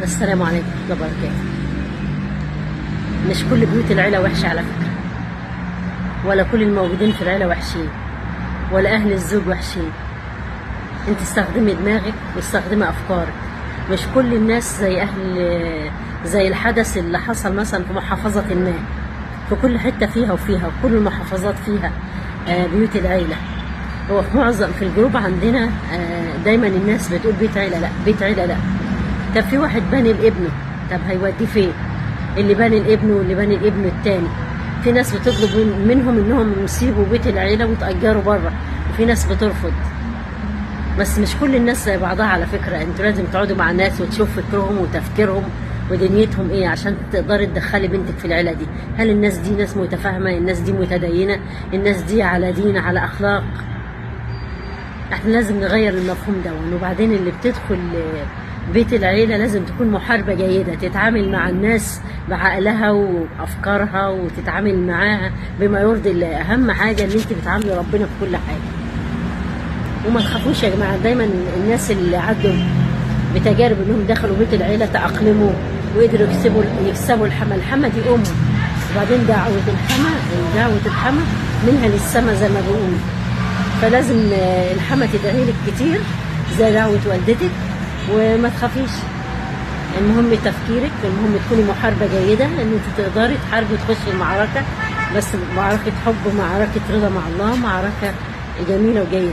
السلام عليكم ورحمة الله وبركاته. مش كل بيوت العيلة وحشة على فكرة، ولا كل الموجودين في العيلة وحشين، ولا أهل الزوج وحشين. انت استخدمي دماغك واستخدمي أفكارك. مش كل الناس زي الحدث اللي حصل مثلا في محافظة ما. في كل حتة فيها وفيها، وكل المحافظات فيها بيوت العيلة. هو في معظم في الجروب عندنا دايما الناس بتقول بيت عيلة لا، بيت عيلة لا. طب في واحد باني لابنه، طب هيوديه فين؟ اللي باني لابنه واللي باني لابنه التاني. في ناس بتطلب منهم انهم يسيبوا بيت العيله ويتأجروا بره، وفي ناس بترفض. بس مش كل الناس زي بعضها على فكره. انتوا لازم تقعدوا مع الناس وتشوف فكرهم وتفكيرهم ودنيتهم ايه عشان تقدري تدخلي بنتك في العيله دي. هل الناس دي ناس متفاهمه؟ الناس دي متدينه؟ الناس دي على دين، على اخلاق؟ احنا لازم نغير المفهوم ده. وبعدين اللي بتدخل بيت العيلة لازم تكون محاربة جيدة، تتعامل مع الناس بعقلها وأفكارها، وتتعامل معاها بما يرضي الله. أهم حاجة إن أنت بتعاملي ربنا في كل حاجة. وما تخافوش يا جماعة. دايما الناس اللي عدوا بتجارب إنهم دخلوا بيت العيلة تأقلموا وقدروا يكسبوا الحما. الحما دي أم، وبعدين دعوة الحما منها للسما زي ما بيقولوا. فلازم الحما تدعي لك كتير زي دعوة والدتك، وما تخافيش. المهم تفكيرك، المهم تكوني محاربة جيدة، ان انت تقدري تحاربي وتخشي المعركة، بس معركة حب ومعركة رضا مع الله، معركة جميلة وجيدة.